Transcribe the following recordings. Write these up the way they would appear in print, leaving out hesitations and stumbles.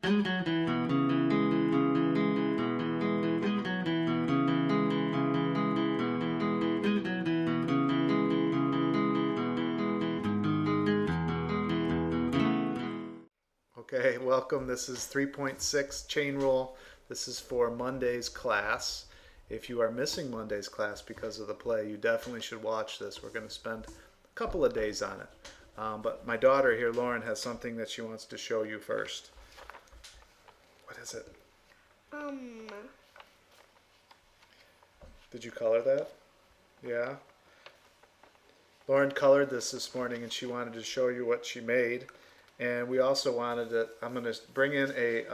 Okay, welcome. This is 3.6 chain rule. This is for Monday's class. If you are missing Monday's class because of the play, you definitely should watch this. We're going to spend a couple of days on it. But my daughter here, Lauren, has something that she wants to show you first. What is it? Um, Did you color that? Yeah? Lauren colored this morning and she wanted to show you what she made. And we also wanted to, I'm going to bring in a,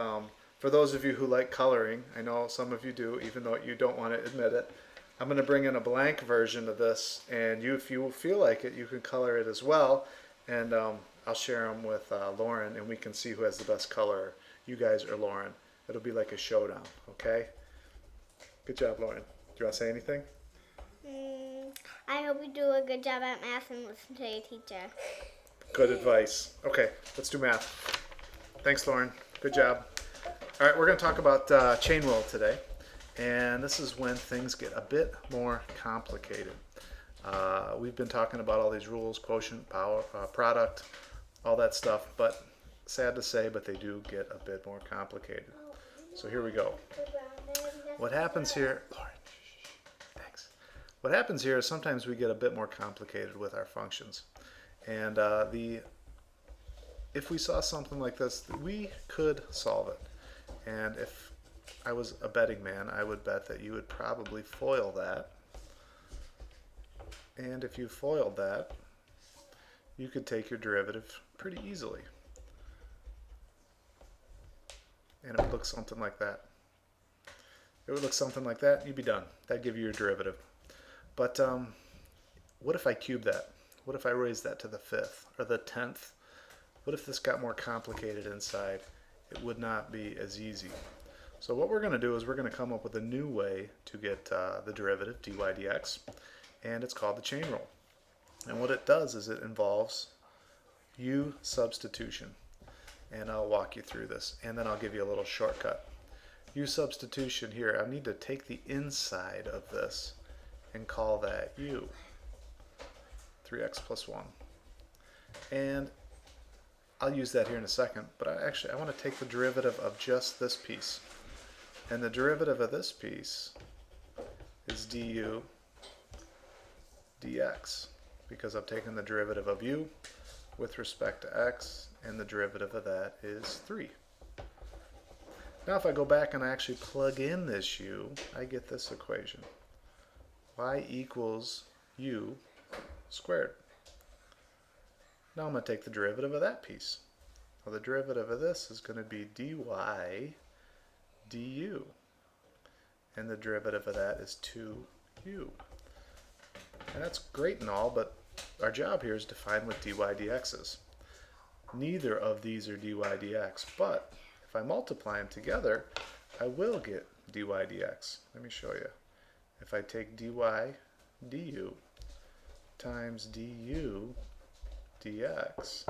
for those of you who like coloring, I know some of you do, even though you don't want to admit it, I'm going to bring in a blank version of this, and you, if you feel like it, you can color it as well. And I'll share them with Lauren, and we can see who has the best color, you guys or Lauren. It'll be like a showdown, okay? Good job, Lauren. Do you want to say anything? I hope you do a good job at math and listen to your teacher. Good advice. Okay, let's do math. Thanks, Lauren. Good job. All right, we're going to talk about chain rule today. And this is when things get a bit more complicated. We've been talking about all these rules, quotient, power, product, all that stuff. But sad to say, but they do get a bit more complicated. So here we go. What happens here, Lauren, thanks. What happens here is sometimes we get a bit more complicated with our functions. And if we saw something like this, we could solve it. And if I was a betting man, I would bet that you would probably FOIL that. And if you FOILed that, you could take your derivative pretty easily. And it would look something like that. It would look something like that, you'd be done. That'd give you your derivative. But what if I cube that? What if I raise that to the 5th or the 10th? What if this got more complicated inside? It would not be as easy. So what we're going to do is we're going to come up with a new way to get the derivative, dy dx, and it's called the chain rule. And what it does is it involves u substitution. And I'll walk you through this, and then I'll give you a little shortcut. U substitution here, I need to take the inside of this and call that u. 3x plus 1. And I'll use that here in a second, but I want to take the derivative of just this piece. And the derivative of this piece is du dx, because I've taken the derivative of u with respect to x, and the derivative of that is 3. Now if I go back and I actually plug in this u, I get this equation. Y equals u squared. Now I'm going to take the derivative of that piece. Well, the derivative of this is going to be dy du. And the derivative of that is 2u. And that's great and all, but our job here is to find what dy dx is. Neither of these are dy dx, but if I multiply them together, I will get dy dx. Let me show you. If I take dy du times du dx,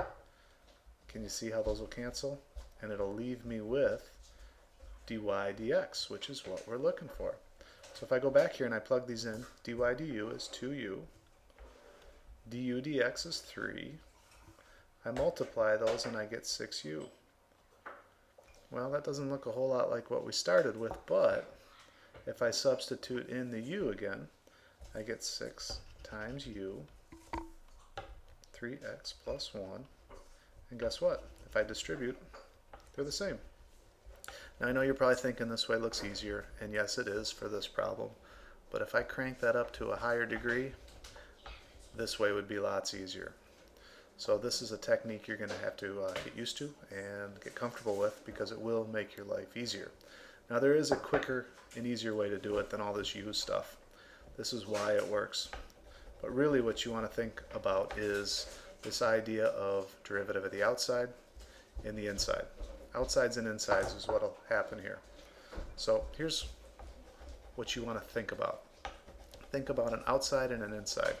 can you see how those will cancel? And it'll leave me with dy dx, which is what we're looking for. So if I go back here and I plug these in, dy du is 2u, du dx is 3. I multiply those and I get 6u. Well, that doesn't look a whole lot like what we started with, but if I substitute in the u again, I get 6 times u, 3x plus 1, and guess what? If I distribute, they're the same. Now I know you're probably thinking this way looks easier, and yes it is for this problem, but if I crank that up to a higher degree, this way would be lots easier. So this is a technique you're going to have to get used to and get comfortable with, because it will make your life easier. Now there is a quicker and easier way to do it than all this u stuff. This is why it works. But really what you want to think about is this idea of derivative of the outside and the inside. Outsides and insides is what will happen here. So here's what you want to think about. Think about an outside and an inside.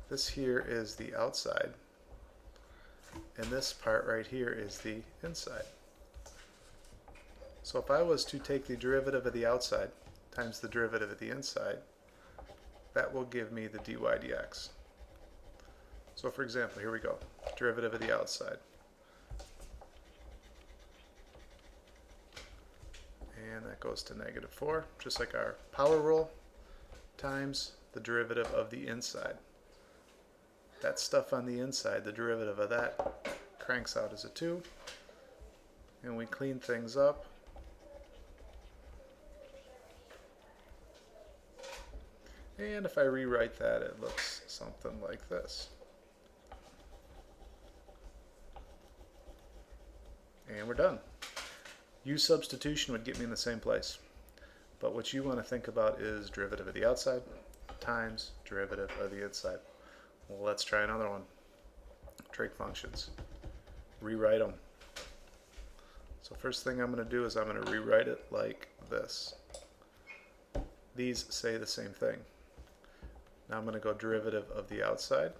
This here is the outside, and this part right here is the inside. So if I was to take the derivative of the outside times the derivative of the inside, that will give me the dy dx. So for example, here we go. Derivative of the outside. And that goes to -4, just like our power rule, times the derivative of the inside. That stuff on the inside, the derivative of that cranks out as a 2. And we clean things up. And if I rewrite that, it looks something like this. And we're done. U substitution would get me in the same place. But what you want to think about is derivative of the outside times derivative of the inside. Well, let's try another one. Trig functions. Rewrite them. So first thing I'm going to do is I'm going to rewrite it like this. These say the same thing. Now I'm going to go derivative of the outside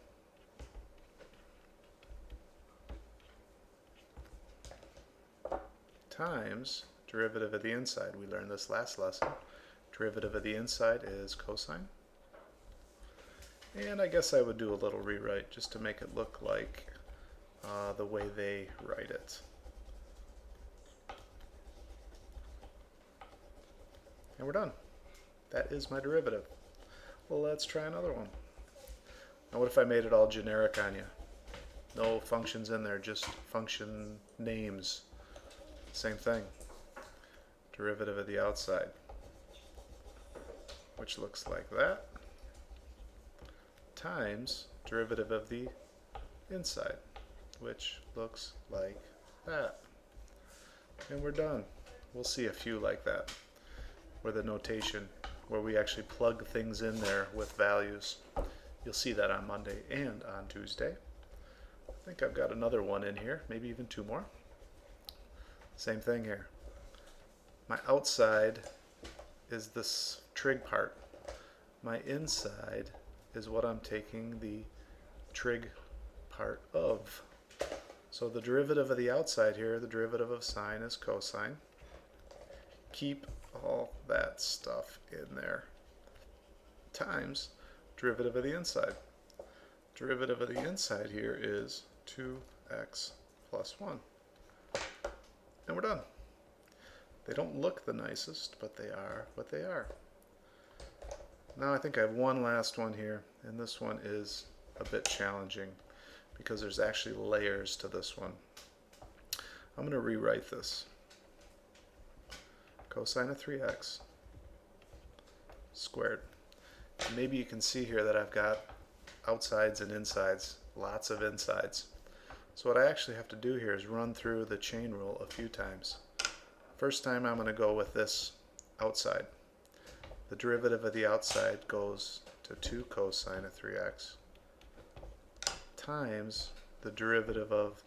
times derivative of the inside. We learned this last lesson. Derivative of the inside is cosine. And I guess I would do a little rewrite just to make it look like the way they write it. And we're done. That is my derivative. Well, let's try another one. Now what if I made it all generic on you? No functions in there, just function names. Same thing. Derivative of the outside, which looks like that, times derivative of the inside, which looks like that. And we're done. We'll see a few like that, where the notation, where we actually plug things in there with values. You'll see that on Monday and on Tuesday. I think I've got another one in here, maybe even 2 more. Same thing here. My outside is this trig part. My inside is what I'm taking the trig part of. So the derivative of the outside here, the derivative of sine is cosine. Keep all that stuff in there. Times derivative of the inside. Derivative of the inside here is 2x plus 1. And we're done. They don't look the nicest, but they are what they are. Now I think I have one last one here, and this one is a bit challenging because there's actually layers to this one. I'm going to rewrite this. Cosine of 3x squared. And maybe you can see here that I've got outsides and insides, lots of insides. So what I actually have to do here is run through the chain rule a few times. First time I'm going to go with this outside. The derivative of the outside goes to 2 cosine of 3x times the derivative of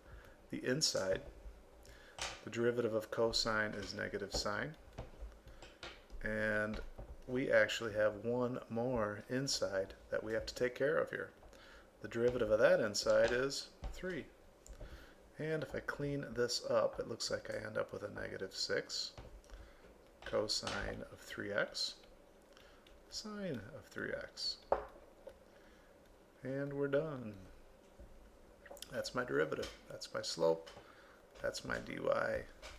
the inside. The derivative of cosine is negative sine. And we actually have one more inside that we have to take care of here. The derivative of that inside is 3. And if I clean this up, it looks like I end up with a -6 cosine of 3x sine of 3x. And we're done. That's my derivative. That's my slope. That's my dy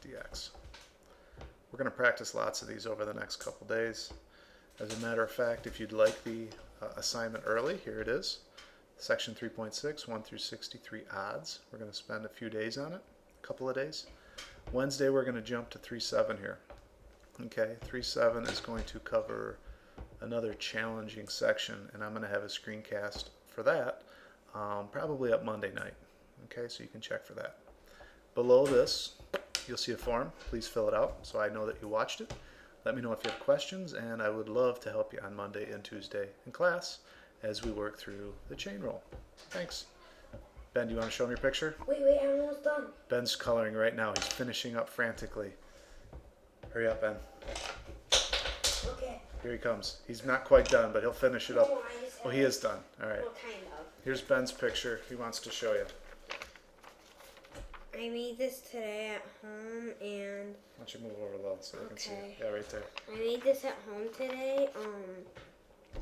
dx. We're going to practice lots of these over the next couple days. As a matter of fact, if you'd like the assignment early, here it is. Section 3.6, 1 through 63 odds. We're going to spend a few days on it, a couple of days. Wednesday we're going to jump to 3.7 here. Okay, 3.7 is going to cover another challenging section, and I'm going to have a screencast for that probably up Monday night. Okay, so you can check for that. Below this, you'll see a form. Please fill it out so I know that you watched it. Let me know if you have questions, and I would love to help you on Monday and Tuesday in class as we work through the chain rule. Thanks. Ben, do you want to show me your picture? Wait, I'm almost done. Ben's coloring right now. He's finishing up frantically. Hurry up, Ben. Okay. Here he comes. He's not quite done, but he'll finish it up. No, I just Oh, he is done. All right. Well, kind of. Here's Ben's picture. He wants to show you. I made this today at home, and don't you move over a little so we can see it? Okay. Yeah, right there. I made this at home today.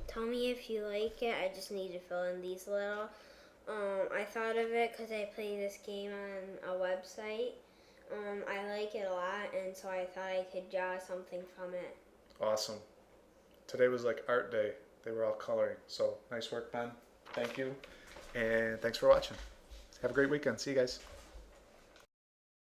Tell me if you like it. I just need to fill in these little. I thought of it because I play this game on a website. I like it a lot, and so I thought I could draw something from it. Awesome. Today was like art day. They were all coloring. So nice work, Ben. Thank you. And thanks for watching. Have a great weekend. See you guys.